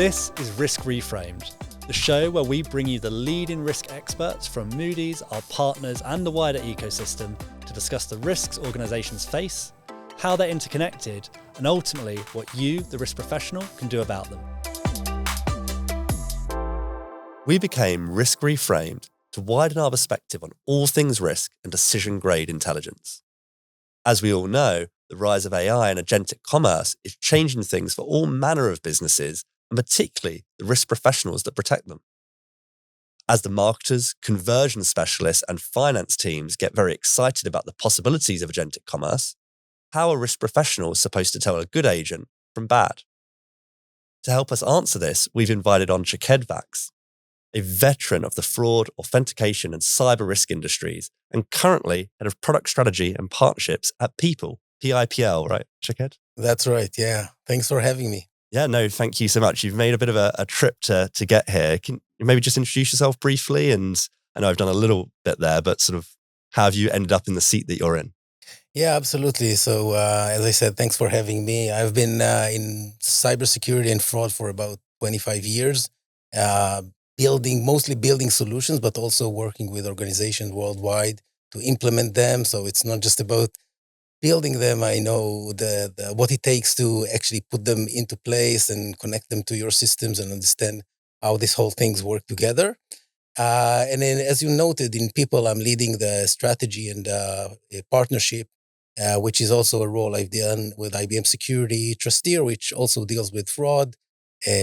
This is Risk Reframed, the show where we bring you the leading risk experts from Moody's, our partners, and the wider ecosystem to discuss the risks organisations face, how they're interconnected, and ultimately what you, the risk professional, can do about them. We became Risk Reframed to widen our perspective on all things risk and decision-grade intelligence. As we all know, the rise of AI and agentic commerce is changing things for all manner of businesses, and particularly the risk professionals that protect them. As the marketers, conversion specialists, and finance teams get very excited about the possibilities of agentic commerce, how are risk professionals supposed to tell a good agent from bad? To help us answer this, we've invited on Shaked Vax, a veteran of the fraud, authentication, and cyber risk industries, and currently head of product strategy and partnerships at Pipl, P-I-P-L, right, Shaked? That's right, yeah. Thanks for having me. Yeah, no, thank you so much. You've made a bit of a trip to get here. Can you maybe just introduce yourself briefly? And I know I've done a little bit there, but sort of how have you ended up in the seat that you're in? Yeah, absolutely. So, as I said, thanks for having me. I've been in cybersecurity and fraud for about 25 years, mostly building solutions, but also working with organizations worldwide to implement them. So it's not just about building them. I know what it takes to actually put them into place and connect them to your systems and understand how this whole things work together. And then, as you noted, in Pipl, I'm leading the strategy and a partnership, which is also a role I've done with IBM Security Trusteer, which also deals with fraud,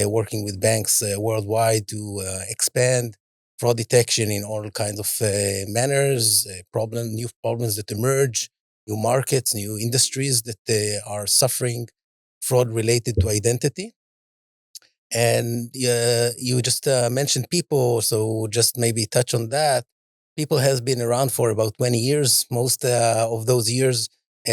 working with banks worldwide to expand fraud detection in all kinds of manners, new problems that emerge, new markets, new industries that are suffering fraud related to identity. And you just mentioned Pipl, so just maybe touch on that. Pipl has been around for about 20 years. Most of those years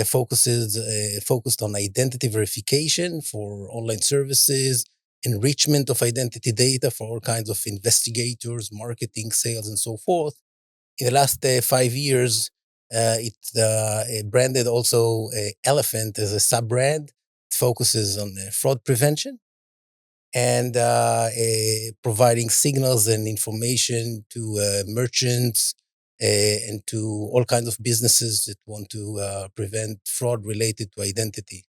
focused on identity verification for online services, enrichment of identity data for all kinds of investigators, marketing, sales, and so forth. In the last 5 years, it branded also Elephant as a sub-brand. It focuses on fraud prevention and providing signals and information to merchants and to all kinds of businesses that want to prevent fraud related to identity.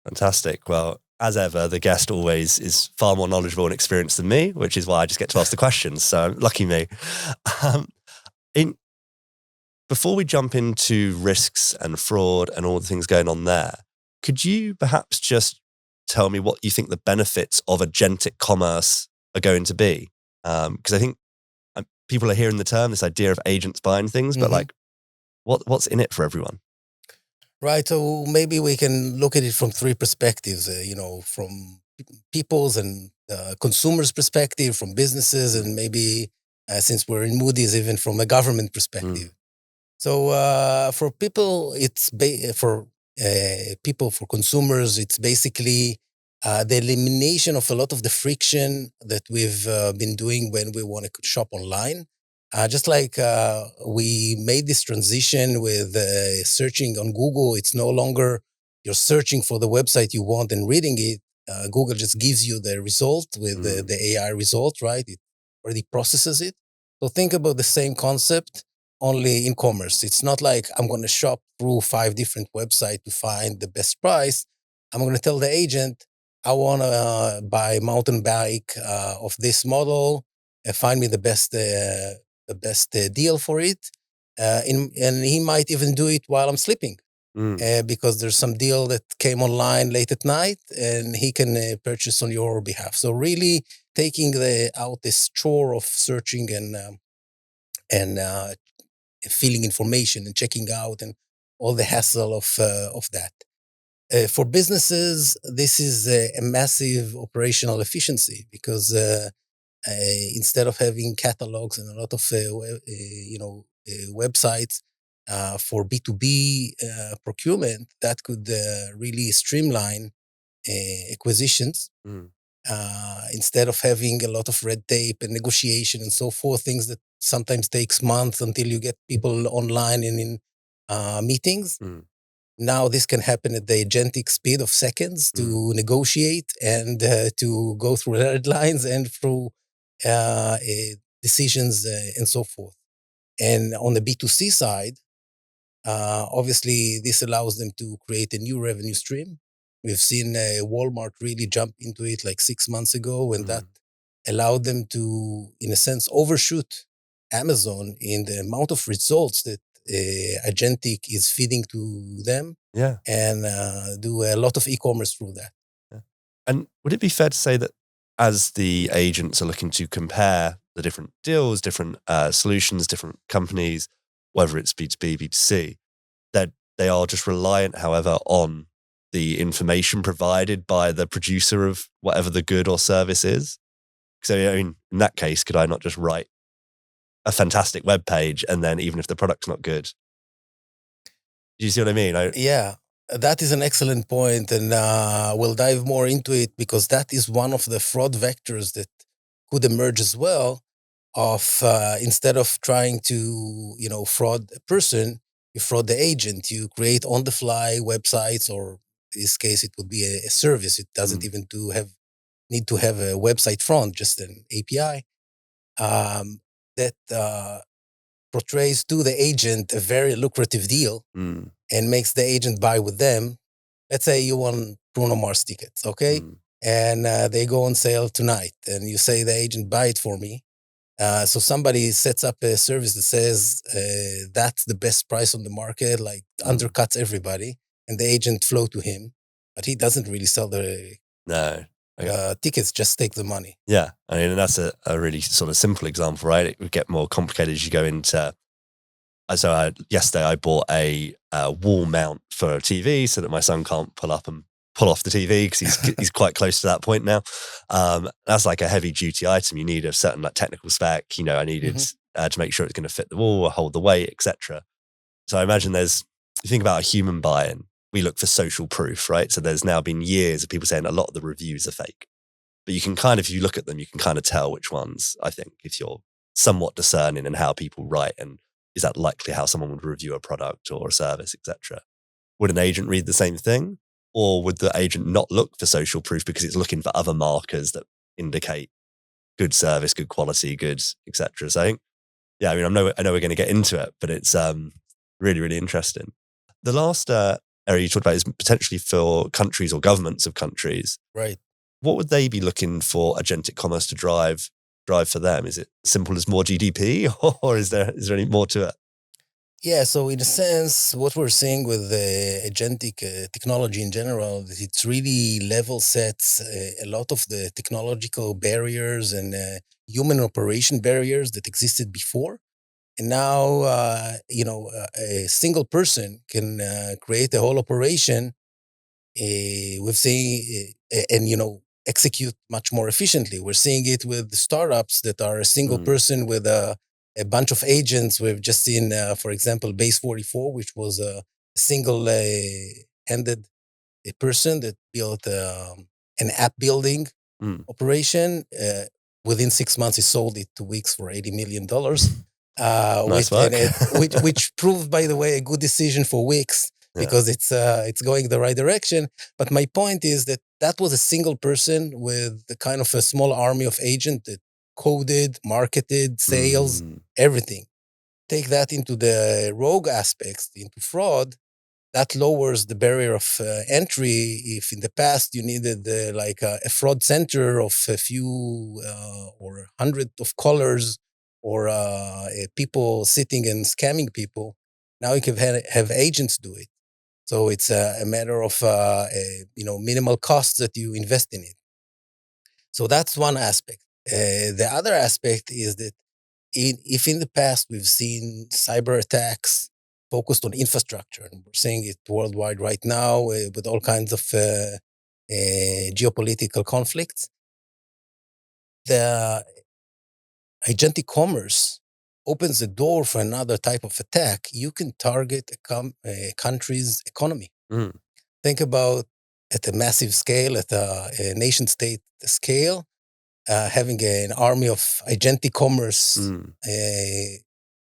Fantastic. Well, as ever, the guest always is far more knowledgeable and experienced than me, which is why I just get to ask the questions. So lucky me. Before we jump into risks and fraud and all the things going on there, could you perhaps just tell me what you think the benefits of agentic commerce are going to be? Because I think people are hearing the term, this idea of agents buying things, but like, what's in it for everyone? Right. So maybe we can look at it from three perspectives, from people's and consumers' perspective, from businesses, and maybe since we're in Moody's, even from a government perspective. So for people, for consumers, it's basically the elimination of a lot of the friction that we've been doing when we want to shop online. Just like we made this transition with searching on Google, it's no longer you're searching for the website you want and reading it. Google just gives you the result with the AI result, right? It already processes it. So think about the same concept, only in commerce. It's not like I'm going to shop through 5 different websites to find the best price. I'm going to tell the agent, I want to buy a mountain bike of this model. Find me the best deal for it. And he might even do it while I'm sleeping because there's some deal that came online late at night and he can purchase on your behalf. So really taking out this chore of searching and filling information and checking out and all the hassle of that. For businesses, this is a massive operational efficiency because instead of having catalogs and a lot of websites for B2B procurement, that could really streamline acquisitions. Instead of having a lot of red tape and negotiation and so forth, things that sometimes takes months until you get people online and in meetings. Now this can happen at the agentic speed of seconds to negotiate and to go through red lines and through decisions and so forth. And on the B2C side, obviously this allows them to create a new revenue stream. We've seen Walmart really jump into it like 6 months ago, and that allowed them to, in a sense, overshoot Amazon in the amount of results that agentic is feeding to them. Yeah. And do a lot of e-commerce through that. Yeah. And would it be fair to say that as the agents are looking to compare the different deals, different solutions, different companies, whether it's B2B, B2C, that they are just reliant, however, on the information provided by the producer of whatever the good or service is? So, I mean, in that case, could I not just write a fantastic web page and then even if the product's not good? Do you see what I mean? Yeah, that is an excellent point, and we'll dive more into it because that is one of the fraud vectors that could emerge as well. Of instead of trying to fraud a person, you fraud the agent. You create on the fly websites, or in this case, it would be a service. It doesn't even need to have a website front, just an API that portrays to the agent a very lucrative deal and makes the agent buy with them. Let's say you want Bruno Mars tickets, okay? And they go on sale tonight, and you say the agent, buy it for me. So somebody sets up a service that says that's the best price on the market, like undercuts everybody, and the agent flow to him, but he doesn't really sell the tickets, just take the money. Yeah, I mean, and that's a really sort of simple example, right? It would get more complicated as you go into. So yesterday I bought a wall mount for a TV so that my son can't pull off the TV because he's quite close to that point now. That's like a heavy duty item. You need a certain like technical spec. I needed to make sure it's going to fit the wall or hold the weight, etc. So I imagine you think about a human buy-in, we look for social proof, right? So there's now been years of people saying a lot of the reviews are fake, but you can if you look at them, you can kind of tell which ones, I think, if you're somewhat discerning in how people write and is that likely how someone would review a product or a service, etc. Would an agent read the same thing? Or would the agent not look for social proof because it's looking for other markers that indicate good service, good quality, good, etc.? So I think, yeah, I mean, I know we're going to get into it, but it's really, really interesting. The last area you talked about is potentially for countries or governments of countries. Right. What would they be looking for agentic commerce to drive for them? Is it simple as more GDP, or is there any more to it? Yeah, so in a sense, what we're seeing with agentic technology in general, it really level sets a lot of the technological barriers and human operation barriers that existed before. And now, a single person can create a whole operation we've seen and execute much more efficiently. We're seeing it with startups that are a single person with a bunch of agents. We've just seen, for example, Base 44, which was a single-handed person that built an app building operation. Within 6 months, he sold it to Wix for $80 million. Nice work. which proved, by the way, a good decision for Wix because it's going the right direction. But my point is that was a single person with the kind of a small army of agents that coded, marketed, sales, everything. Take that into the rogue aspects, into fraud, that lowers the barrier of entry. If in the past you needed like a fraud center of a few or 100 of callers or people sitting and scamming people, now you can have agents do it. So it's a matter of minimal costs that you invest in it. So that's one aspect. The other aspect is that if in the past we've seen cyber attacks focused on infrastructure, and we're seeing it worldwide right now with all kinds of geopolitical conflicts, the agentic commerce opens the door for another type of attack. You can target a country's economy. Think about at a massive scale, at a nation state scale, having an army of agentic commerce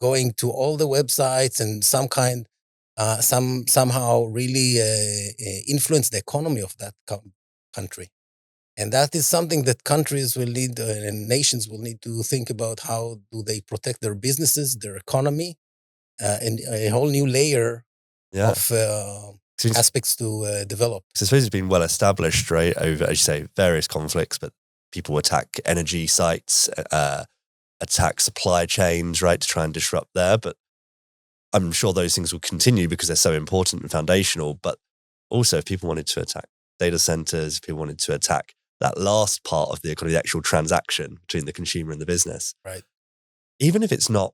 going to all the websites and some kind somehow really influence the economy of that country. And that is something that countries will need and nations will need to think about. How do they protect their businesses, their economy, and a whole new layer Yeah. of aspects to develop. So I suppose it's been well established, right, over, as you say, various conflicts, but people attack energy sites, attack supply chains, right, to try and disrupt there. But I'm sure those things will continue because they're so important and foundational. But also, if people wanted to attack data centers, if people wanted to attack that last part of the economy, the actual transaction between the consumer and the business, right? Even if it's not,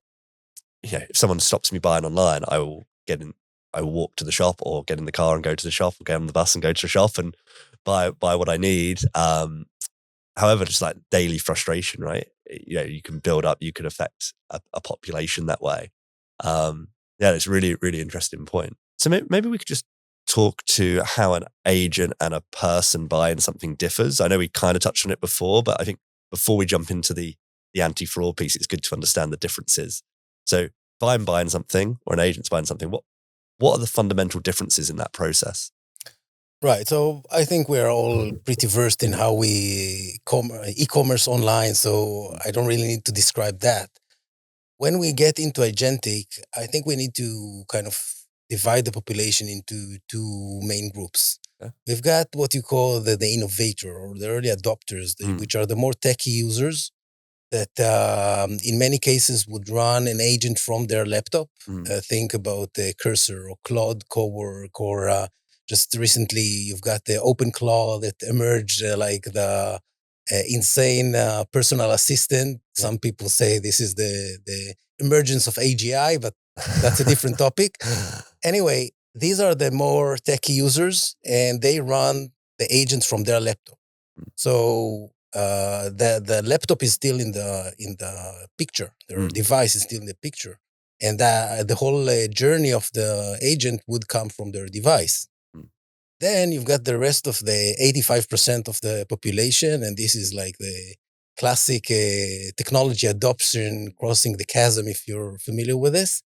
if someone stops me buying online, I will walk to the shop or get in the car and go to the shop, or get on the bus and go to the shop and buy what I need. However, just like daily frustration, right? You can build up, you could affect a population that way. It's a really, really interesting point. So maybe we could just talk to how an agent and a person buying something differs. I know we kind of touched on it before, but I think before we jump into the anti-fraud piece, it's good to understand the differences. So if I'm buying something or an agent's buying something, what are the fundamental differences in that process? Right. So I think we're all pretty versed in how we e-commerce online. So I don't really need to describe that. When we get into agentic, I think we need to kind of divide the population into two main groups. Okay. We've got what you call the innovator or the early adopters, which are the more techy users that in many cases would run an agent from their laptop. Think about Cursor or Claude Cowork, or just recently you've got the OpenClaw that emerged like the insane personal assistant. Some people say this is the emergence of AGI, but that's a different topic. Anyway, these are the more techy users, and they run the agents from their laptop. So the laptop is still in the picture. Their device is still in the picture, and the whole journey of the agent would come from their device. Then you've got the rest of the 85% of the population, and this is like the classic technology adoption crossing the chasm, if you're familiar with this,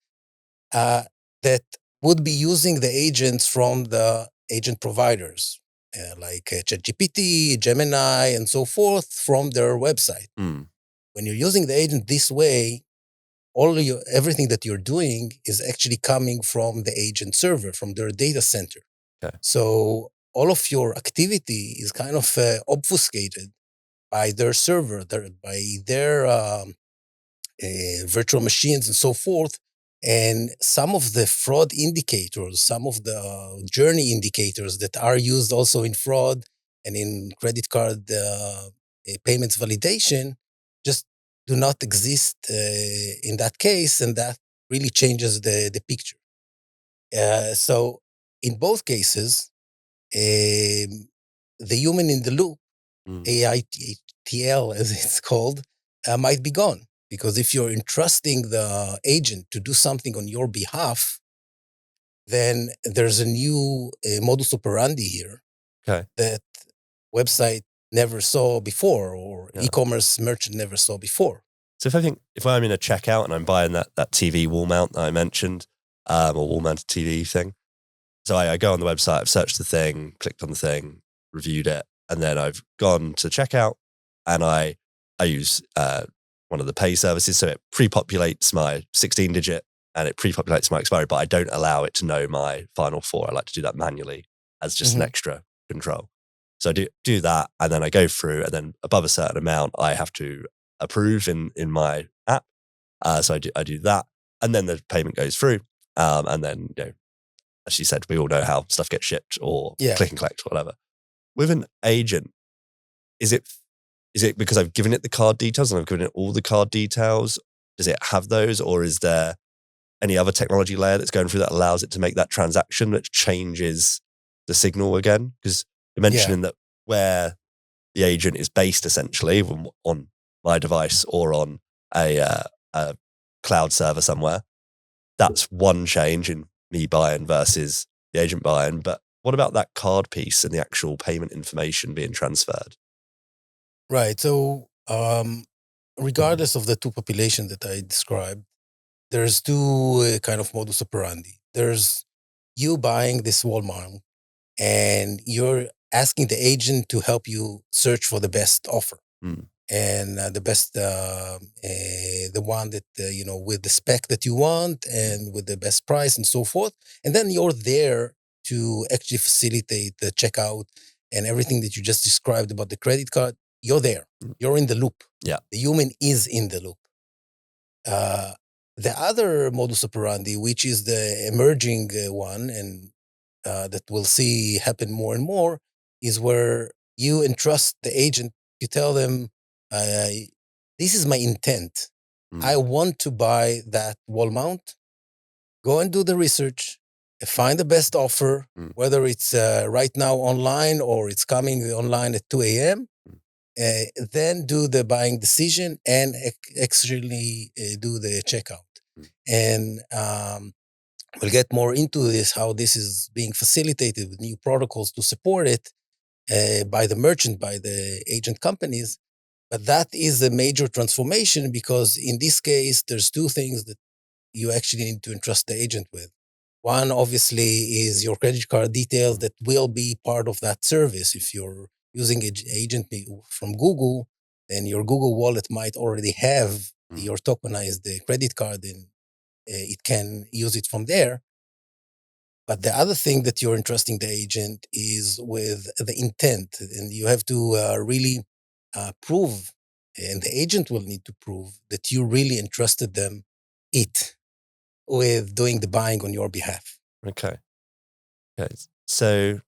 that would be using the agents from the agent providers, like ChatGPT, Gemini, and so forth, from their website. When you're using the agent this way, everything that you're doing is actually coming from the agent server, from their data center. Okay. So all of your activity is kind of obfuscated by their server, by their virtual machines and so forth. And some of the fraud indicators, some of the journey indicators that are used also in fraud and in credit card payments validation just do not exist in that case, and that really changes the picture. So in both cases, the human in the loop, AITL as it's called, might be gone. Because if you're entrusting the agent to do something on your behalf, then there's a new modus operandi here that website never saw before, or e-commerce merchant never saw before. So if I'm in a checkout and I'm buying that TV wall mount that I mentioned, or wall mounted TV thing, so I go on the website, I've searched the thing, clicked on the thing, reviewed it, and then I've gone to checkout, and I use one of the pay services, so it pre-populates my 16-digit and it pre-populates my expiry, but I don't allow it to know my final four. I like to do that manually as just an extra control. So I do that, and then I go through, and then above a certain amount, I have to approve in my app. So I do that, and then the payment goes through, and then as you said, we all know how stuff gets shipped or click and collect or whatever. With an agent, is it because I've given it the card details and I've given it all the card details? Does it have those, or is there any other technology layer that's going through that allows it to make that transaction that changes the signal again? Because you're mentioning that where the agent is based essentially on my device or on a cloud server somewhere, that's one change in me buying versus the agent buying. But what about that card piece and the actual payment information being transferred? Right. So regardless of the two populations that I described, there's two kind of modus operandi. There's you buying this wall mount and you're asking the agent to help you search for the best offer. And the best, the one that, with the spec that you want and with the best price and so forth. And then you're there to actually facilitate the checkout and everything that you just described about the credit card. You're there. You're in the loop. Yeah. The human is in the loop. The other modus operandi, which is the emerging one and that we'll see happen more and more, is where you entrust the agent. You tell them, this is my intent. I want to buy that wall mount. Go and do the research, find the best offer, whether it's right now online or it's coming online at 2 a.m., then do the buying decision and actually do the checkout. And we'll get more into this, how this is being facilitated with new protocols to support it by the merchant, by the agent companies. But that is a major transformation because in this case, there's two things that you actually need to entrust the agent with. One, obviously, is your credit card details that will be part of that service. If you're using an agent from Google, then your Google wallet might already have your tokenized credit card and it can use it from there. But the other thing that you're entrusting the agent is with the intent, and you have to really prove, and the agent will need to prove that you really entrusted them with doing the buying on your behalf. Okay. So,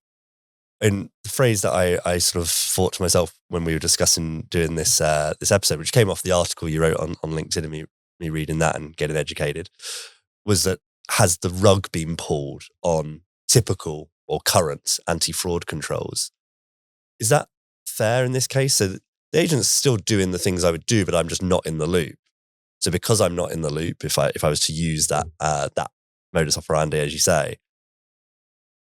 and the phrase that I sort of thought to myself when we were discussing doing this this episode, which came off the article you wrote on LinkedIn and me reading that and getting educated, was that has the rug been pulled on typical or current anti-fraud controls? Is that fair in this case? So the agent's still doing the things I would do, but I'm just not in the loop. So because I'm not in the loop, if I was to use that that modus operandi, as you say,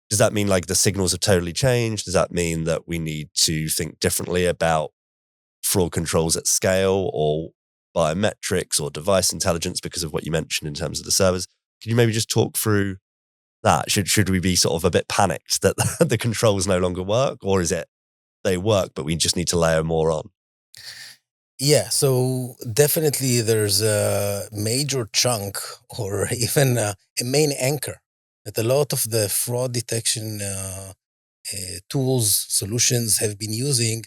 does that mean like the signals have totally changed? Does that mean that we need to think differently about fraud controls at scale or biometrics or device intelligence because of what you mentioned in terms of the servers? Can you maybe just talk through that? Should we be sort of a bit panicked that the controls no longer work, or is it they work, but we just need to layer more on? Yeah, so definitely there's a major chunk or even a main anchor that a lot of the fraud detection tools, solutions have been using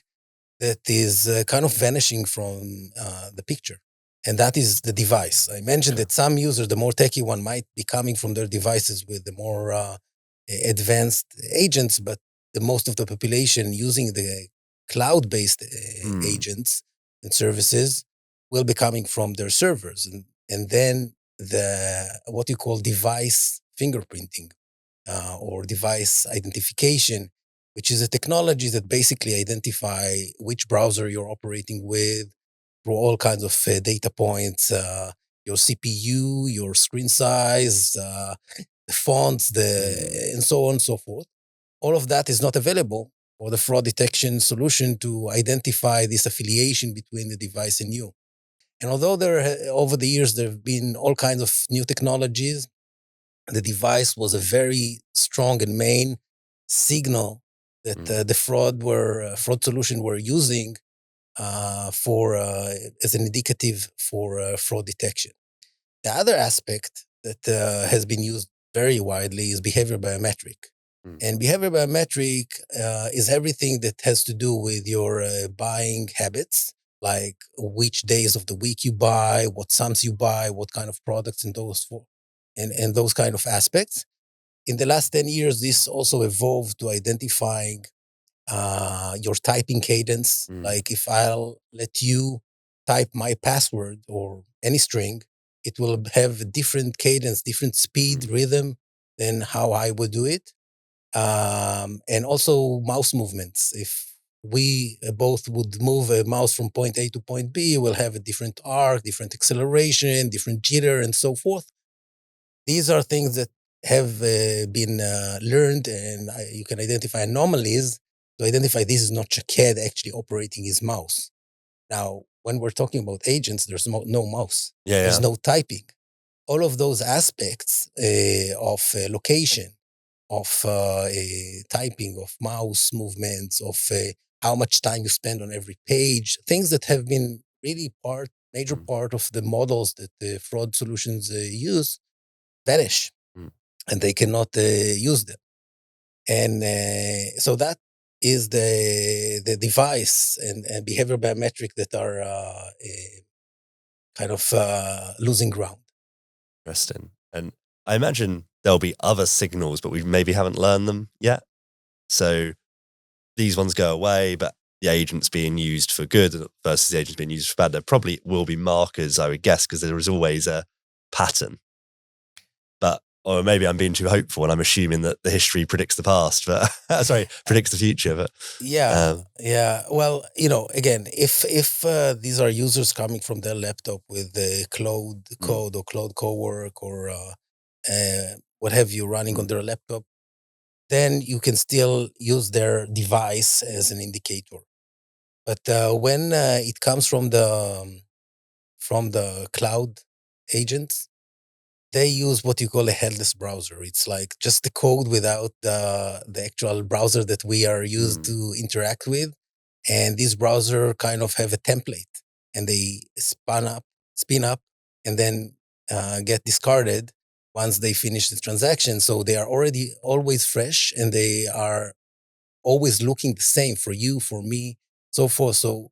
that is kind of vanishing from the picture. And that is the device. I mentioned that some users, the more techie one, might be coming from their devices with the more advanced agents, but the most of the population using the cloud-based agents and services will be coming from their servers. And then what you call device fingerprinting or device identification, which is a technology that basically identify which browser you're operating with through all kinds of data points, your CPU, your screen size, the fonts, and so on and so forth. All of that is not available for the fraud detection solution to identify this affiliation between the device and you. And although over the years, there have been all kinds of new technologies, the device was a very strong and main signal that the fraud solution were using as an indicative for fraud detection. The other aspect that has been used very widely is behavior biometric. And behavior biometric is everything that has to do with your buying habits, like which days of the week you buy, what sums you buy, what kind of products and those kind of aspects. In the last 10 years, this also evolved to identifying your typing cadence. Like if I'll let you type my password or any string, it will have a different cadence, different speed, rhythm than how I would do it. And also mouse movements. If we both would move a mouse from point A to point B, we'll have a different arc, different acceleration, different jitter, and so forth. These are things that have been learned, and you can identify anomalies to identify this is not Shaked actually operating his mouse. Now, when we're talking about agents, there's no mouse. There's no typing. All of those aspects of location typing, of mouse movements, of how much time you spend on every page, things that have been really major Mm. part of the models that the fraud solutions use vanish, Mm. and they cannot use them. And so that is the device and behavior biometric that are kind of losing ground. Interesting. And I imagine there'll be other signals, but we maybe haven't learned them yet. So these ones go away, but the agent's being used for good versus the agent's being used for bad. There probably will be markers, I would guess, because there is always a pattern. But, or maybe I'm being too hopeful and I'm assuming that the history predicts the past, but predicts the future. But yeah. Well, again, if these are users coming from their laptop with the cloud code or cloud cowork or what have you running on their laptop, then you can still use their device as an indicator. But when it comes from the cloud agents, they use what you call a headless browser. It's like just the code without the actual browser that we are used to interact with. And this browser kind of have a template, and they spin up, and then get discarded once they finish the transaction. So they are already always fresh, and they are always looking the same for you, for me, so forth. So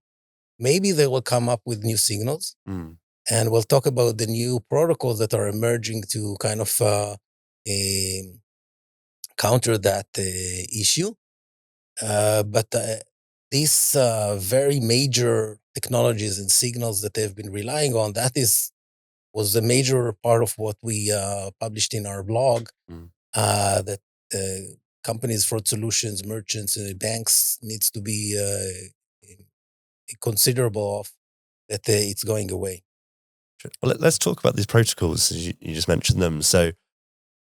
maybe they will come up with new signals, and we'll talk about the new protocols that are emerging to kind of counter that issue. But these very major technologies and signals that they've been relying on, was a major part of what we published in our blog, that companies, fraud solutions, merchants, banks needs to be considerable of that it's going away. Well, let's talk about these protocols. You just mentioned them. So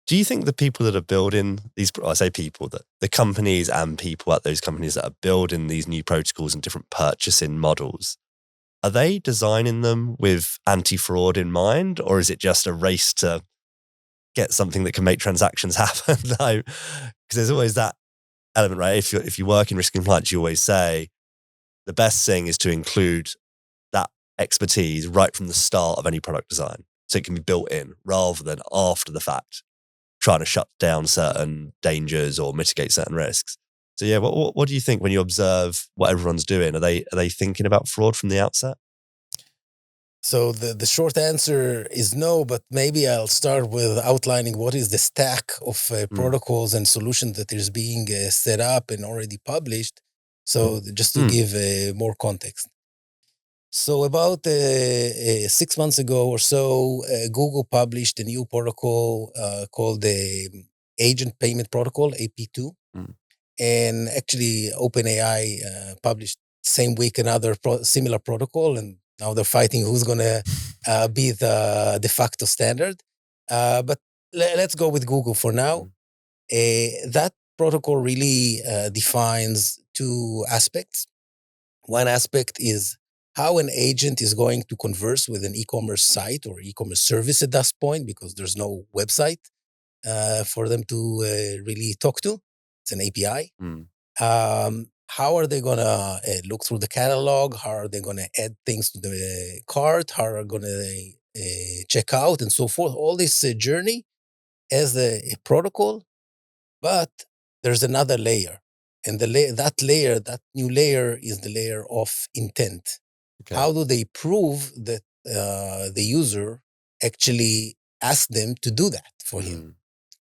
do you think the people that are building these, I say people, that the companies and people at those companies that are building these new protocols and different purchasing models, are they designing them with anti-fraud in mind, or is it just a race to get something that can make transactions happen? Because there's always that element, right? If you work in risk compliance, you always say the best thing is to include that expertise right from the start of any product design, so it can be built in rather than after the fact, trying to shut down certain dangers or mitigate certain risks. So yeah, what do you think when you observe what everyone's doing? Are they thinking about fraud from the outset? So the short answer is no, but maybe I'll start with outlining what is the stack of protocols and solutions that is being set up and already published. So just to give more context. So about 6 months ago or so, Google published a new protocol called the Agent Payment Protocol, AP2. And actually OpenAI published same week another similar protocol, and now they're fighting who's going to be the de facto standard. But let's go with Google for now. That protocol really defines two aspects. One aspect is how an agent is going to converse with an e-commerce site or e-commerce service at that point, because there's no website for them to really talk to. It's an API. How are they going to look through the catalog? How are they going to add things to the cart? How are they going to check out and so forth? All this journey as a protocol, but there's another layer. And that new layer is the layer of intent. Okay. How do they prove that the user actually asked them to do that for him?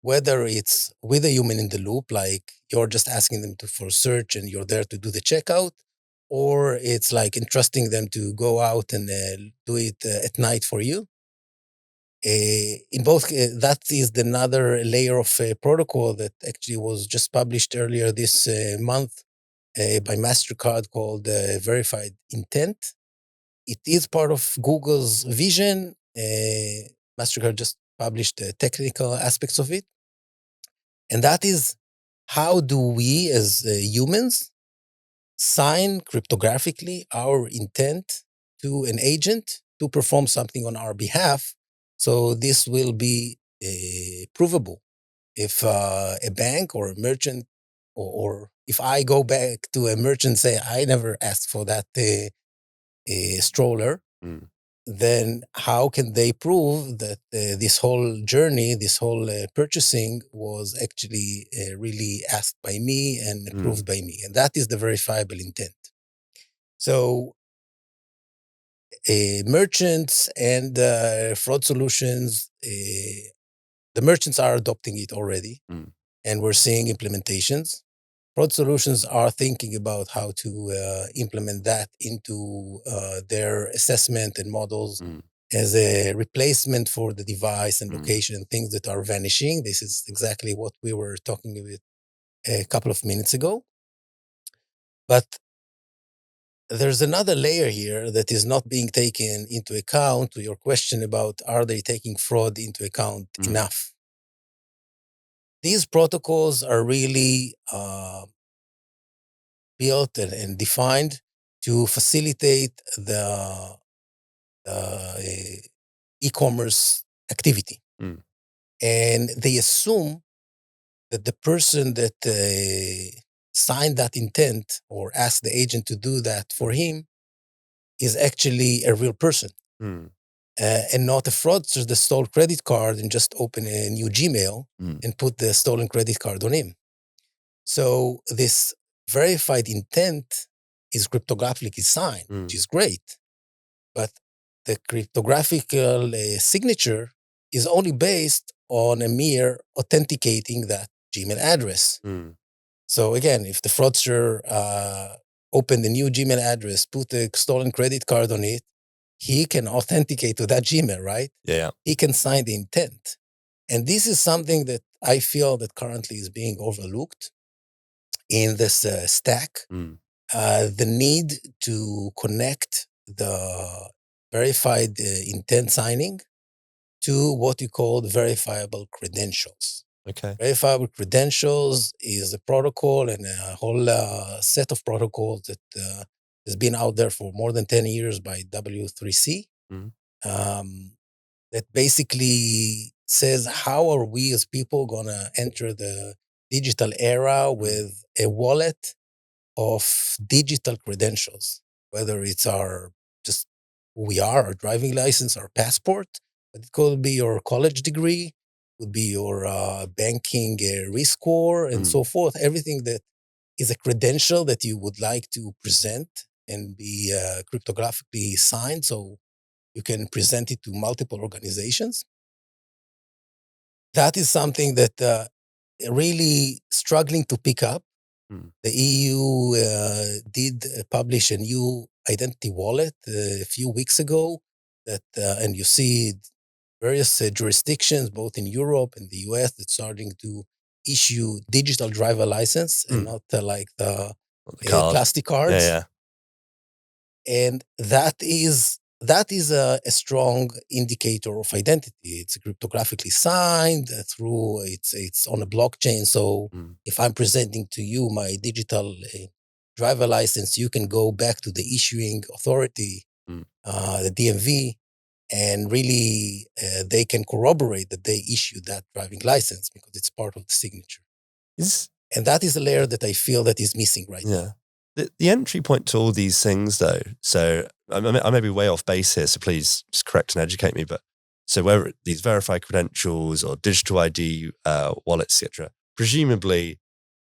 Whether it's with a human in the loop, like you're just asking them for search and you're there to do the checkout, or it's like entrusting them to go out and do it at night for you. In both, that is another layer of protocol that actually was just published earlier this month by MasterCard, called Verified Intent. It is part of Google's vision. MasterCard just published the technical aspects of it. And that is, how do we as humans sign cryptographically our intent to an agent to perform something on our behalf? So this will be provable. if a bank or a merchant, or if I go back to a merchant and say, I never asked for that stroller, Mm. then how can they prove that this whole journey, this whole purchasing was actually really asked by me and approved by me? And that is the verifiable intent. So merchants and fraud solutions, the merchants are adopting it already, and we're seeing implementations. Fraud solutions are thinking about how to implement that into their assessment and models as a replacement for the device and location and things that are vanishing. This is exactly what we were talking about a couple of minutes ago. But there's another layer here that is not being taken into account to your question about are they taking fraud into account enough? These protocols are really built and defined to facilitate the e-commerce activity. And they assume that the person that signed that intent or asked the agent to do that for him is actually a real person. And not a fraudster that stole credit card and just open a new Gmail and put the stolen credit card on him. So this verified intent is cryptographically signed, which is great. But the cryptographic signature is only based on a mere authenticating that Gmail address. So again, if the fraudster opened a new Gmail address, put a stolen credit card on it, he can authenticate to that Gmail, right? Yeah. He can sign the intent. And this is something that I feel that currently is being overlooked in this stack. The need to connect the verified intent signing to what you call the verifiable credentials. Okay. Verifiable credentials is a protocol and a whole set of protocols that has been out there for more than 10 years by W3C. That basically says, how are we as people going to enter the digital era with a wallet of digital credentials, whether it's just who we are, our driving license, our passport, but it could be your college degree, could be your banking risk score, and so forth. Everything that is a credential that you would like to present and be cryptographically signed, so you can present it to multiple organizations. That is something that really struggling to pick up. The EU did publish a new identity wallet a few weeks ago, and you see various jurisdictions, both in Europe and the US, that's starting to issue digital driver license and not like the plastic cards. Yeah. And that is a strong indicator of identity. It's cryptographically signed through, it's on a blockchain. So if I'm presenting to you my digital driver license, you can go back to the issuing authority, the DMV, and really they can corroborate that they issued that driving license because it's part of the signature. And that is a layer that I feel that is missing right now. The entry point to all these things, though, so I may be way off base here, so please just correct and educate me, but so whether these verified credentials or digital ID wallets, etc., presumably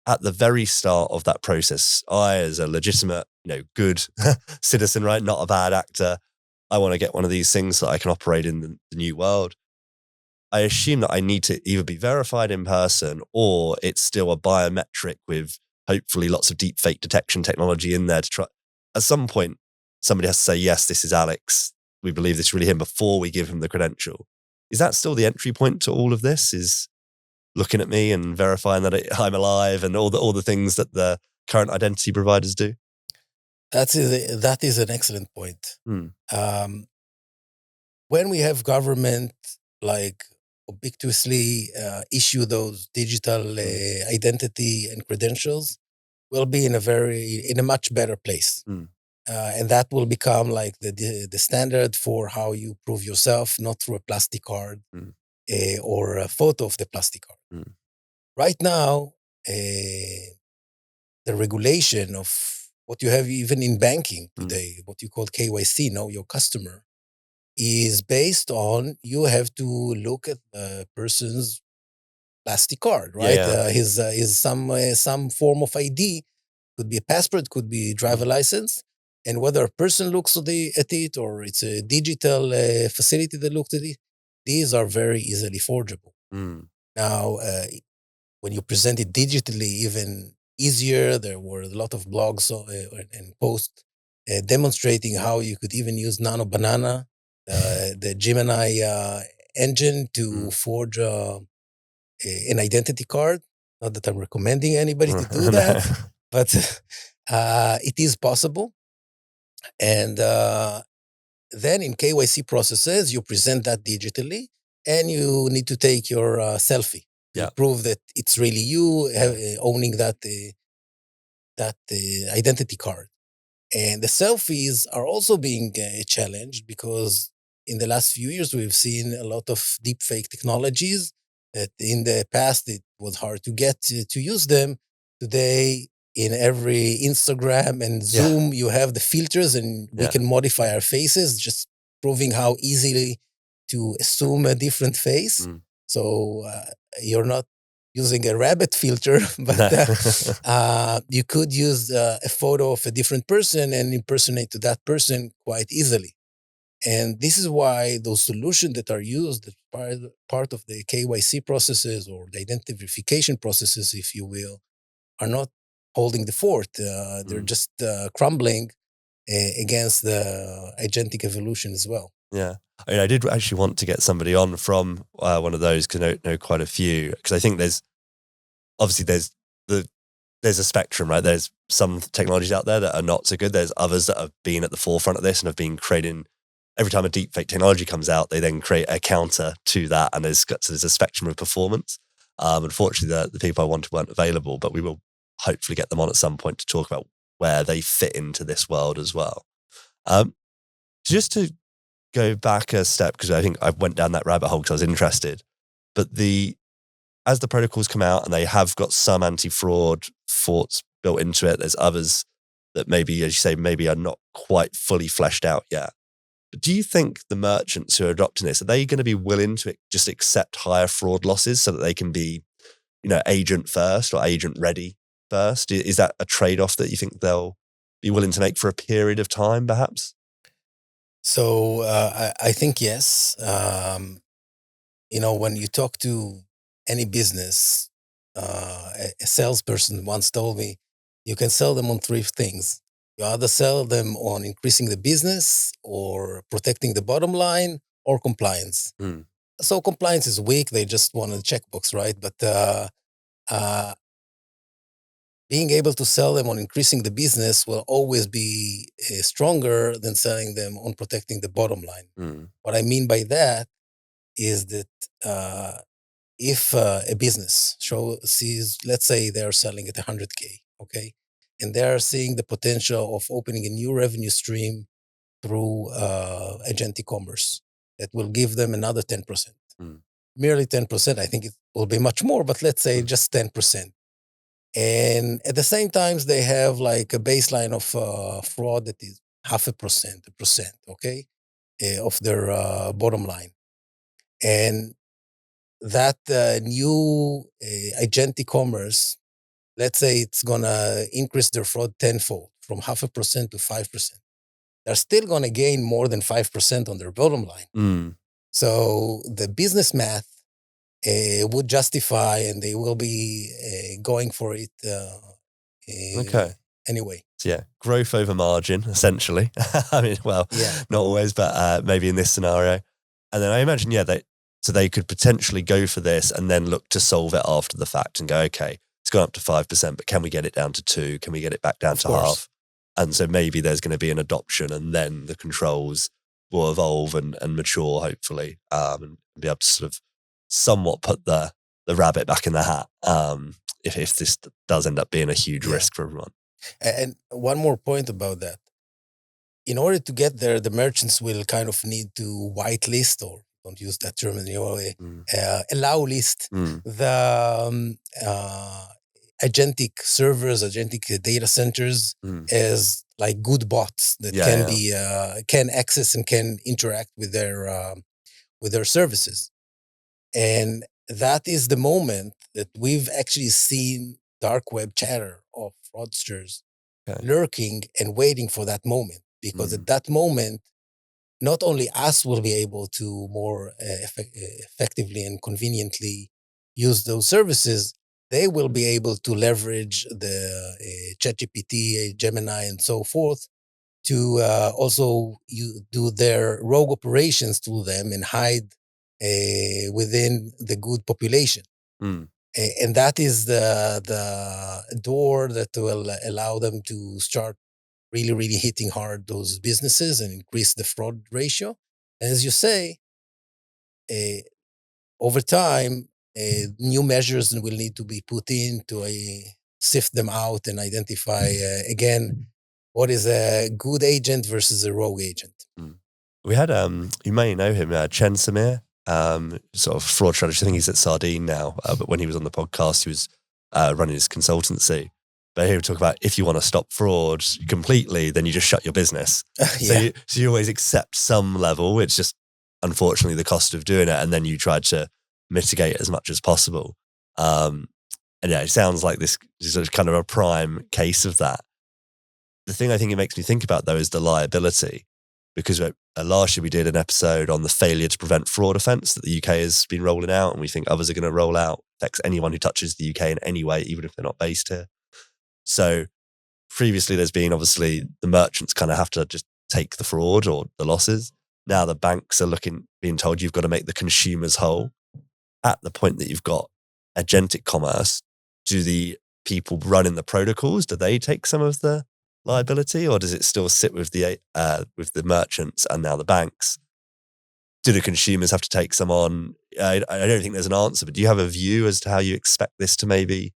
at the very start of that process, I, as a legitimate, good citizen, right, not a bad actor, I want to get one of these things so that I can operate in the new world. I assume that I need to either be verified in person or it's still a biometric with hopefully lots of deep fake detection technology in there to try. At some point, somebody has to say, yes, this is Alex. We believe this is really him before we give him the credential. Is that still the entry point to all of this? Is looking at me and verifying that I'm alive and all the things that the current identity providers do? That is an excellent point. When we have government like ubiquitously issue those digital identity and credentials, we'll be in a much better place. And that will become like the standard for how you prove yourself, not through a plastic card or a photo of the plastic card. Right now, the regulation of what you have even in banking today, what you call KYC, know your customer, is based on you have to look at the person's plastic card, right? Yeah. His some form of ID, could be a passport, could be driver license, and whether a person looks at it or it's a digital facility that looks at it, these are very easily forgeable. Mm. Now, when you present it digitally, even easier. There were a lot of blogs and posts demonstrating how you could even use Nano Banana, the Gemini engine, to forge an identity card. Not that I'm recommending anybody to do No. that, but it is possible. And then in KYC processes, you present that digitally, and you need to take your selfie to Yeah. prove that it's really you owning that identity card. And the selfies are also being challenged because in the last few years, we've seen a lot of deepfake technologies that in the past, it was hard to get to use them. Today, in every Instagram and Yeah. Zoom, you have the filters and we can modify our faces, just proving how easily to assume a different face. So you're not using a rabbit filter, but you could use a photo of a different person and impersonate to that person quite easily. And this is why those solutions that are used as part of the KYC processes or the identification processes, if you will, are not holding the fort. They're just crumbling against the agentic evolution as well. Yeah. I mean, I did actually want to get somebody on from one of those because I know quite a few. Because I think there's a spectrum, right? There's some technologies out there that are not so good. There's others that have been at the forefront of this and have been creating. Every time a deepfake technology comes out, they then create a counter to that, and there's a spectrum of performance. Unfortunately, the people I wanted weren't available, but we will hopefully get them on at some point to talk about where they fit into this world as well. Just to go back a step, because I think I went down that rabbit hole because I was interested, but as the protocols come out and they have got some anti-fraud thoughts built into it, there's others that maybe, as you say, maybe are not quite fully fleshed out yet. But do you think the merchants who are adopting this, are they going to be willing to just accept higher fraud losses so that they can be, agent first or agent ready first? Is that a trade-off that you think they'll be willing to make for a period of time, perhaps? So I think yes. When you talk to any business, a salesperson once told me, you can sell them on three things. You either sell them on increasing the business or protecting the bottom line or compliance. So compliance is weak. They just want a checkbox, right? But being able to sell them on increasing the business will always be stronger than selling them on protecting the bottom line. What I mean by that is that if a business sees, let's say they're selling at 100K, okay, and they're seeing the potential of opening a new revenue stream through agentic commerce that will give them another 10%. Merely 10%, I think it will be much more, but let's say just 10%. And at the same time, they have like a baseline of fraud that is 0.5%, okay, of their bottom line. And that new agentic commerce, let's say it's going to increase their fraud tenfold from 0.5% to 5%. They're still going to gain more than 5% on their bottom line. So the business math would justify, and they will be going for it Okay. Anyway. So yeah, growth over margin, essentially. I mean, well, not always, but maybe in this scenario. And then I imagine, so they could potentially go for this and then look to solve it after the fact and go, okay, it's gone up to 5%, but can we get it down to 2? Can we get it back down to half? And so maybe there's going to be an adoption, and then the controls will evolve and mature, hopefully, and be able to sort of somewhat put the rabbit back in the hat if this does end up being a huge risk for everyone. And one more point about that. In order to get there, the merchants will kind of need to whitelist or don't use that term anyway, Mm. allow list the agentic servers, agentic data centers as like good bots that can access and can interact with their services. And that is the moment that we've actually seen dark web chatter of fraudsters lurking and waiting for that moment. Because at that moment, not only us will be able to more effectively and conveniently use those services, they will be able to leverage the ChatGPT, Gemini, and so forth to also do their rogue operations to them and hide within the good population. And that is the door that will allow them to start really, really hitting hard those businesses and increase the fraud ratio. And as you say, over time, new measures will need to be put in to sift them out and identify, again, what is a good agent versus a rogue agent. We had, you may know him, Chen Samir, sort of fraud strategist. I think he's at Sardine now, but when he was on the podcast, he was running his consultancy. But he would talk about if you want to stop fraud completely, then you just shut your business. So you always accept some level. It's just, unfortunately, the cost of doing it. And then you try to mitigate as much as possible. And yeah, it sounds like this is kind of a prime case of that. The thing I think it makes me think about, though, is the liability. Because last year we did an episode on the failure to prevent fraud offence that the UK has been rolling out, and we think others are going to roll out. Affects anyone who touches the UK in any way, even if they're not based here. So previously there's been, obviously, the merchants kind of have to just take the fraud or the losses. Now the banks are being told you've got to make the consumers whole. At the point that you've got agentic commerce, do the people running the protocols, do they take some of the liability, or does it still sit with the merchants and now the banks? Do the consumers have to take some on? I don't think there's an answer, but do you have a view as to how you expect this to maybe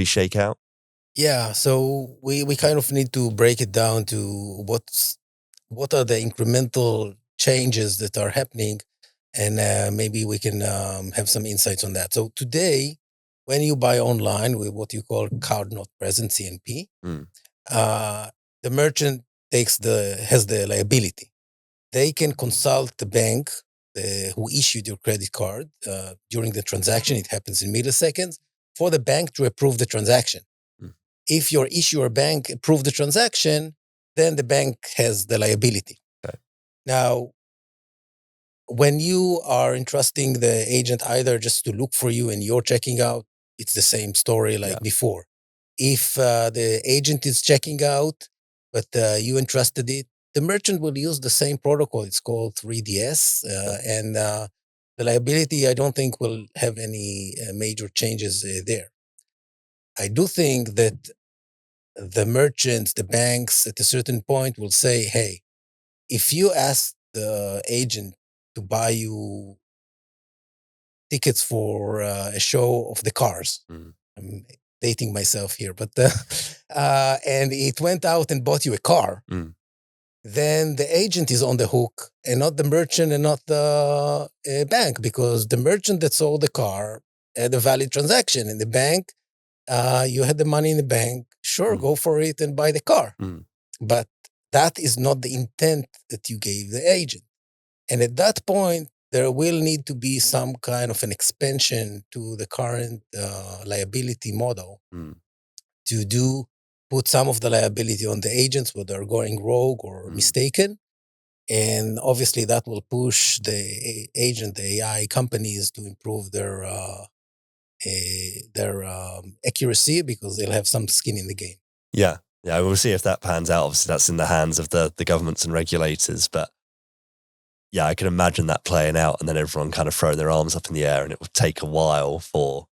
shake out? Yeah, so we kind of need to break it down to what are the incremental changes that are happening, and maybe we can have some insights on that. So today, when you buy online with what you call card not present, CNP, the merchant has the liability. They can consult the bank who issued your credit card during the transaction. It happens in milliseconds for the bank to approve the transaction. If your issuer bank approved the transaction, then the bank has the liability. Okay. Now, when you are entrusting the agent either just to look for you and you're checking out, it's the same story like before. If the agent is checking out, but you entrusted it, the merchant will use the same protocol. It's called 3DS. And the liability, I don't think will have any major changes there. I do think that the merchants, the banks at a certain point will say, hey, if you ask the agent to buy you tickets for a show of the Cars, I'm dating myself here, but and it went out and bought you a car, then the agent is on the hook and not the merchant and not the bank, because the merchant that sold the car had a valid transaction, and the bank, you had the money in the bank, sure, go for it and buy the car. But that is not the intent that you gave the agent. And at that point, there will need to be some kind of an expansion to the current liability model to put some of the liability on the agents, whether they're going rogue or mistaken. And obviously that will push the agent, the AI companies to improve their accuracy, because they'll have some skin in the game. Yeah, we'll see if that pans out. Obviously, that's in the hands of the governments and regulators. But yeah, I can imagine that playing out, and then everyone kind of throwing their arms up in the air, and it will take a while for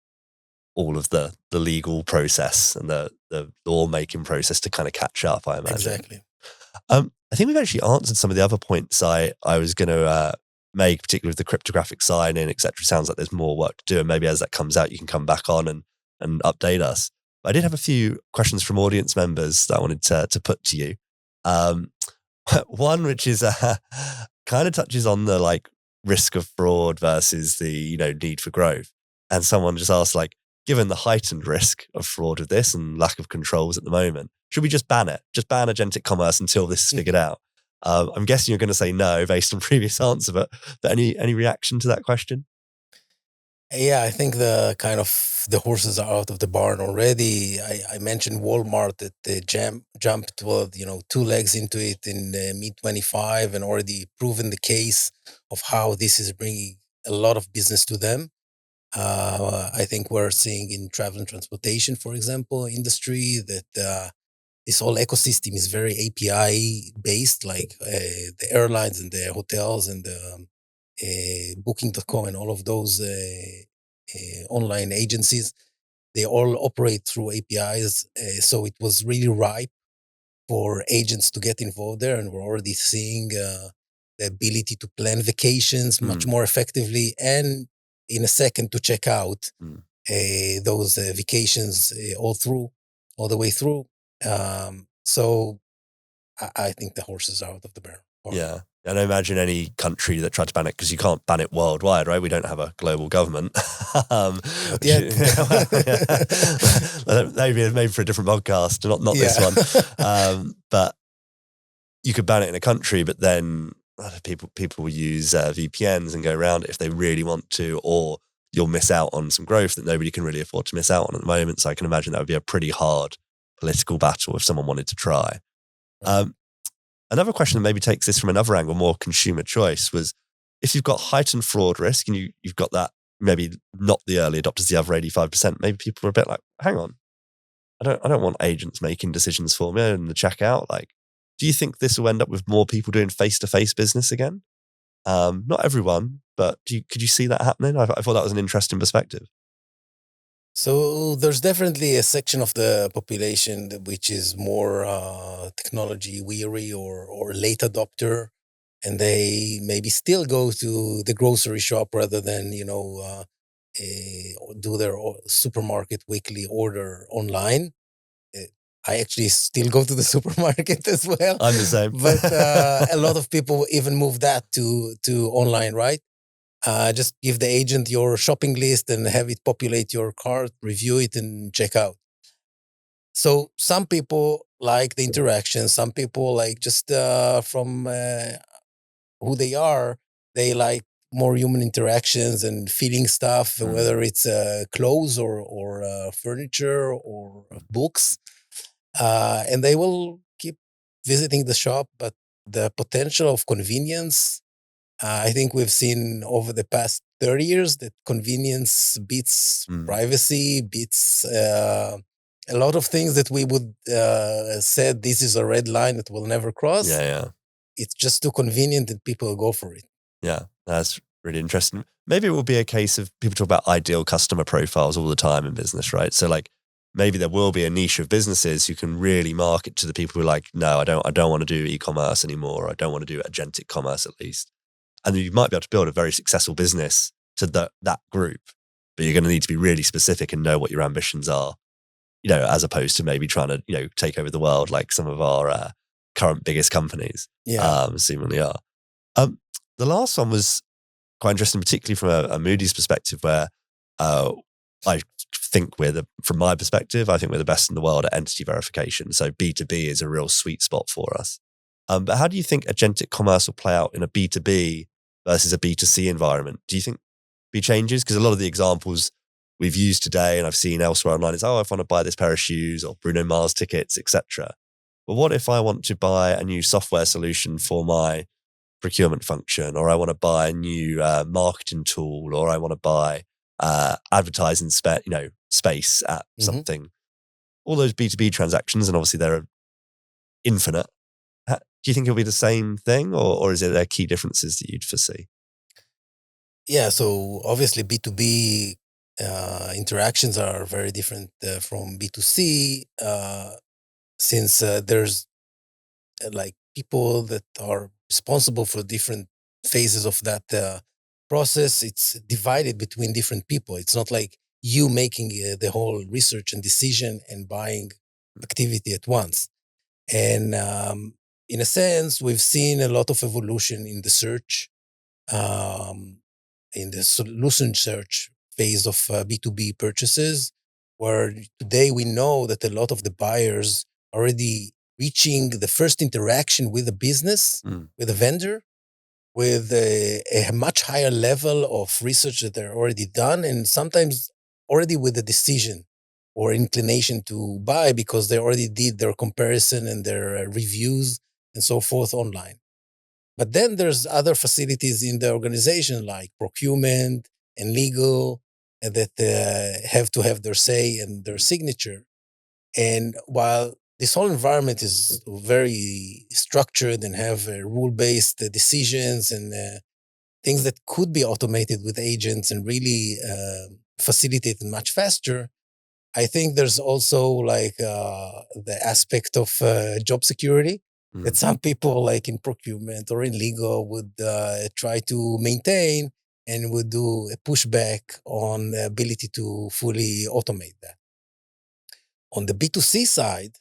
all of the legal process and the law-making process to kind of catch up, I imagine. Exactly. I think we've actually answered some of the other points I was going to make, particularly with the cryptographic sign-in, etc. Sounds like there's more work to do, and maybe as that comes out, you can come back on and update us. But I did have a few questions from audience members that I wanted to put to you. One, which is kind of touches on the risk of fraud versus the, need for growth. And someone just asked, like, given the heightened risk of fraud with this and lack of controls at the moment, should we just ban it? Just ban agentic commerce until this is figured out? I'm guessing you're going to say no based on previous answer, but any reaction to that question? Yeah, I think the horses are out of the barn already. I mentioned Walmart that they jumped, 2 legs into it in mid 25 and already proven the case of how this is bringing a lot of business to them. I think we're seeing in travel and transportation, for example, industry that this whole ecosystem is very API based, like the airlines and the hotels and the Booking.com and all of those online agencies. They all operate through APIs. So it was really ripe for agents to get involved there. And we're already seeing the ability to plan vacations much more effectively and in a second to check out those vacations all the way through. So I think the horses are out of the barn. Yeah. And I imagine any country that tried to ban it, because you can't ban it worldwide, right? We don't have a global government. Yet. Maybe for a different podcast, not this one. But you could ban it in a country, but then people will use VPNs and go around it if they really want to, or you'll miss out on some growth that nobody can really afford to miss out on at the moment. So I can imagine that would be a pretty hard political battle if someone wanted to try. Another question that maybe takes this from another angle, more consumer choice, was if you've got heightened fraud risk and you've got that, maybe not the early adopters, the other 85%, maybe people are a bit like, hang on, I don't want agents making decisions for me in the checkout. Like, do you think this will end up with more people doing face-to-face business again? Not everyone, but could you see that happening? I thought that was an interesting perspective. So there's definitely a section of the population which is more technology weary or late adopter, and they maybe still go to the grocery shop rather than do their supermarket weekly order online. I actually still go to the supermarket as well. I'm the same. But a lot of people even move that to online, right? Just give the agent your shopping list and have it populate your cart, review it, and check out. So some people like the interaction. Some people like just from who they are. They like more human interactions and feeling stuff, whether it's clothes or furniture or books. And they will keep visiting the shop, but the potential of convenience, I think we've seen over the past 30 years that convenience beats privacy, beats a lot of things that we would said this is a red line that we'll never cross. Yeah. It's just too convenient that people go for it. Yeah, that's really interesting. Maybe it will be a case of people talk about ideal customer profiles all the time in business, right? So like maybe there will be a niche of businesses who can really market to the people who are like, no, I don't want to do e-commerce anymore. Or I don't want to do agentic commerce at least. And you might be able to build a very successful business to that group, but you're going to need to be really specific and know what your ambitions are, as opposed to maybe trying to, take over the world like some of our current biggest companies seemingly are. The last one was quite interesting, particularly from a Moody's perspective, where I think from my perspective, I think we're the best in the world at entity verification. So B2B is a real sweet spot for us. But how do you think agentic commerce will play out in a B2B versus a B2C environment? Do you think be changes? Because a lot of the examples we've used today and I've seen elsewhere online is, if I want to buy this pair of shoes or Bruno Mars tickets, etc. But what if I want to buy a new software solution for my procurement function, or I want to buy a new marketing tool, or I want to buy advertising space at something? All those B2B transactions, and obviously they're infinite. Do you think it'll be the same thing, or is there key differences that you'd foresee? Yeah, so obviously B2B interactions are very different from B2C, since there's like people that are responsible for different phases of that process. It's divided between different people. It's not like you making the whole research and decision and buying activity at once. And in a sense, we've seen a lot of evolution in the search in the solution search phase of B2B purchases, where today we know that a lot of the buyers already reaching the first interaction with a business, with a vendor, with a much higher level of research that they're already done, and sometimes already with a decision or inclination to buy because they already did their comparison and their reviews and so forth online. But then there's other facilities in the organization like procurement and legal that have to have their say and their signature. And while this whole environment is very structured and have rule-based decisions and things that could be automated with agents and really facilitated much faster, I think there's also like the aspect of job security that some people like in procurement or in legal would try to maintain and would do a pushback on the ability to fully automate that. On the B2C side,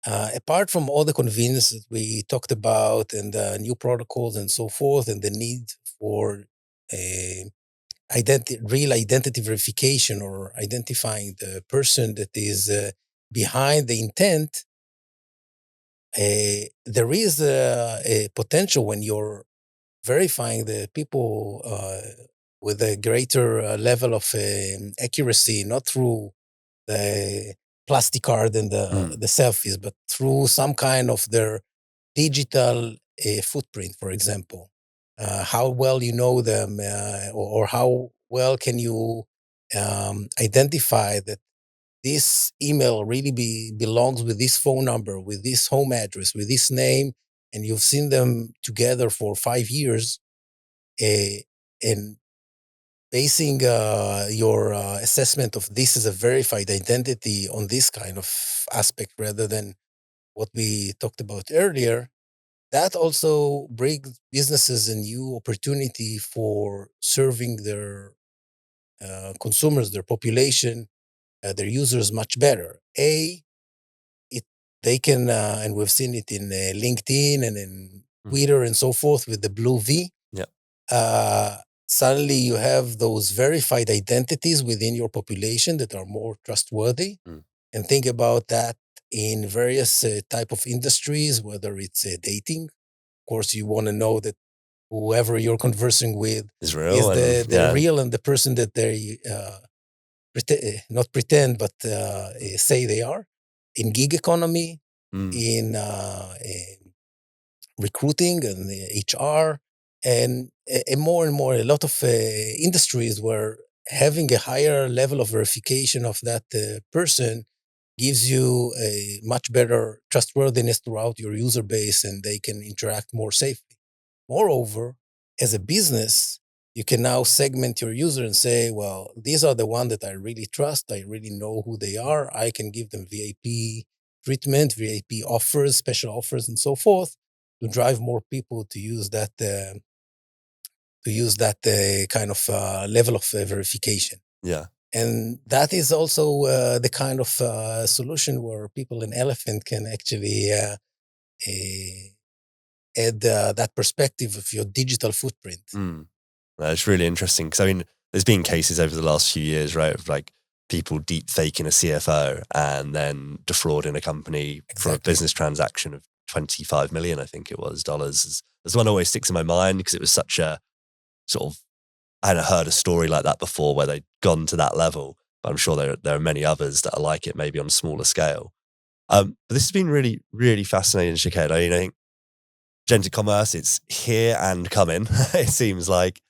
apart from all the convenience that we talked about and the new protocols and so forth, and the need for real identity verification or identifying the person that is behind the intent, there is a potential when you're verifying the people with a greater level of accuracy, not through the plastic card and the selfies, but through some kind of their digital footprint, for example. How well you know them, or how well can you identify that this email really belongs with this phone number, with this home address, with this name, and you've seen them together for 5 years, and basing your assessment of this as a verified identity on this kind of aspect rather than what we talked about earlier, that also brings businesses a new opportunity for serving their consumers, their population, their users much better. They can, and we've seen it in LinkedIn and in Twitter and so forth with the blue V. Suddenly you have those verified identities within your population that are more trustworthy. And think about that in various type of industries, whether it's dating. Of course, you want to know that whoever you're conversing with is real, is the real and the person that they not pretend, but say they are. In gig economy, in recruiting and HR, and more and more, a lot of industries where having a higher level of verification of that person gives you a much better trustworthiness throughout your user base, and they can interact more safely. Moreover, as a business, you can now segment your user and say, well, these are the ones that I really trust. I really know who they are. I can give them VIP treatment, VIP offers, special offers, and so forth to drive more people to use that kind of level of verification. Yeah. And that is also the kind of solution where Pipl and Elephant can actually add that perspective of your digital footprint. It's really interesting because, I mean, there's been cases over the last few years, right, of like people deep faking a CFO and then defrauding a company for a business transaction of 25 million, I think it was, dollars. There's one that always sticks in my mind because it was such a sort of, I hadn't heard a story like that before where they'd gone to that level, but I'm sure there are many others that are like it, maybe on a smaller scale. But this has been really, really fascinating, Shaked. I think agentic commerce, it's here and coming. It seems like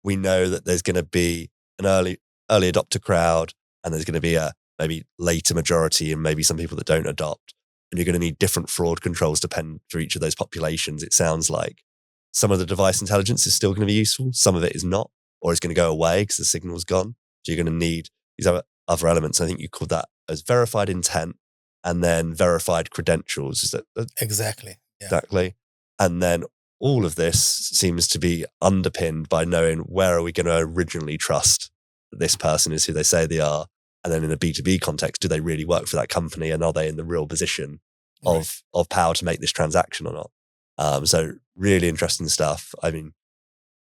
we know that there's going to be an early adopter crowd, and there's going to be a maybe later majority, and maybe some people that don't adopt. And you're going to need different fraud controls for each of those populations. It sounds like some of the device intelligence is still going to be useful. Some of it is not, or it's going to go away because the signal's gone. So you're going to need these other elements. I think you called that as verified intent and then verified credentials. Is that Exactly. Yeah. Exactly. And then all of this seems to be underpinned by knowing where are we going to originally trust that this person is who they say they are. And then in a B2B context, do they really work for that company? And are they in the real position of power to make this transaction or not? So really interesting stuff. I mean,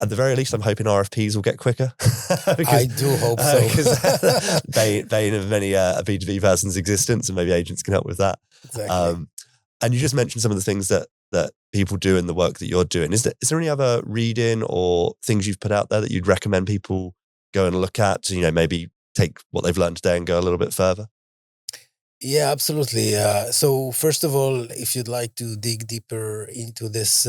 at the very least, I'm hoping RFPs will get quicker. I do hope so. Because bane of many a B2B person's existence, and maybe agents can help with that. Exactly. And you just mentioned some of the things that people do in the work that you're doing. Is there any other reading or things you've put out there that you'd recommend people go and look at to, maybe take what they've learned today and go a little bit further? Yeah, absolutely. So first of all, if you'd like to dig deeper into this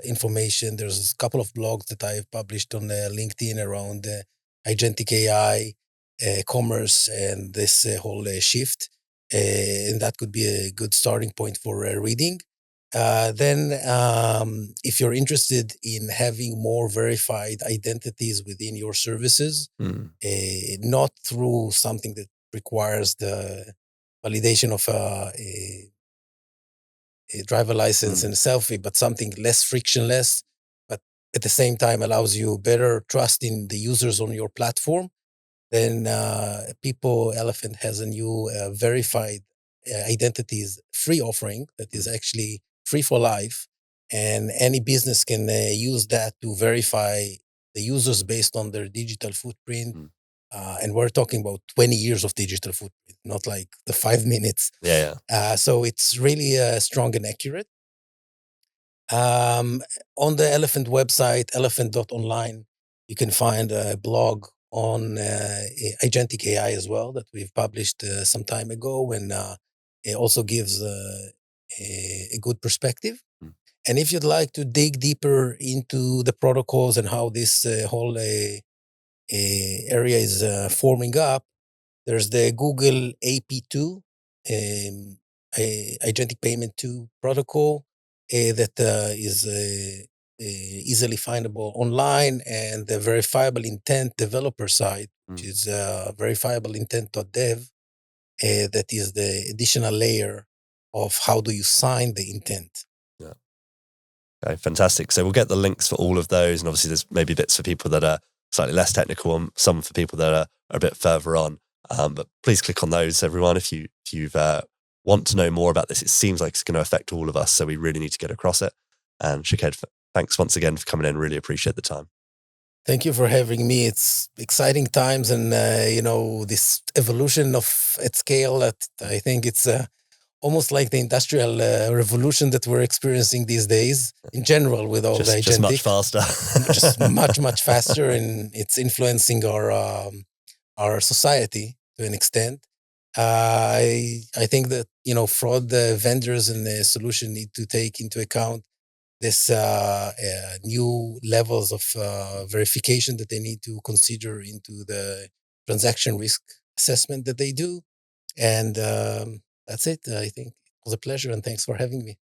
information, there's a couple of blogs that I've published on LinkedIn around agentic AI, commerce, and this whole shift. And that could be a good starting point for reading. Then, if you're interested in having more verified identities within your services, not through something that requires the validation of a driver license and a selfie, but something less frictionless, but at the same time allows you better trust in the users on your platform, then Pipl Elephant has a new verified identities free offering that is actually free for life. And any business can use that to verify the users based on their digital footprint. And we're talking about 20 years of digital footprint, not like the 5 minutes. Yeah. So it's really strong and accurate. On the Elephant website, elephant.online, you can find a blog on agentic AI as well that we've published some time ago, and it also gives a good perspective. And if you'd like to dig deeper into the protocols and how this whole area is forming up, there's the Google AP2, agentic payment 2 protocol that is easily findable online, and the verifiable intent developer side, which is verifiable intent.dev, that is the additional layer of how do you sign the intent. Yeah. Okay, fantastic. So we'll get the links for all of those, and obviously there's maybe bits for people that are slightly less technical and some for people that are a bit further on. But please click on those, everyone, if you want to know more about this. It seems like it's going to affect all of us, so we really need to get across it. And Shaked, thanks once again for coming in. Really appreciate the time. Thank you for having me. It's exciting times, and this evolution of at scale that I think it's almost like the industrial revolution that we're experiencing these days in general with all the agentic. Just much faster. Just much faster, and it's influencing our society to an extent. I think that, fraud vendors and the solution need to take into account this new levels of verification that they need to consider into the transaction risk assessment that they do. And that's it. I think it was a pleasure, and thanks for having me.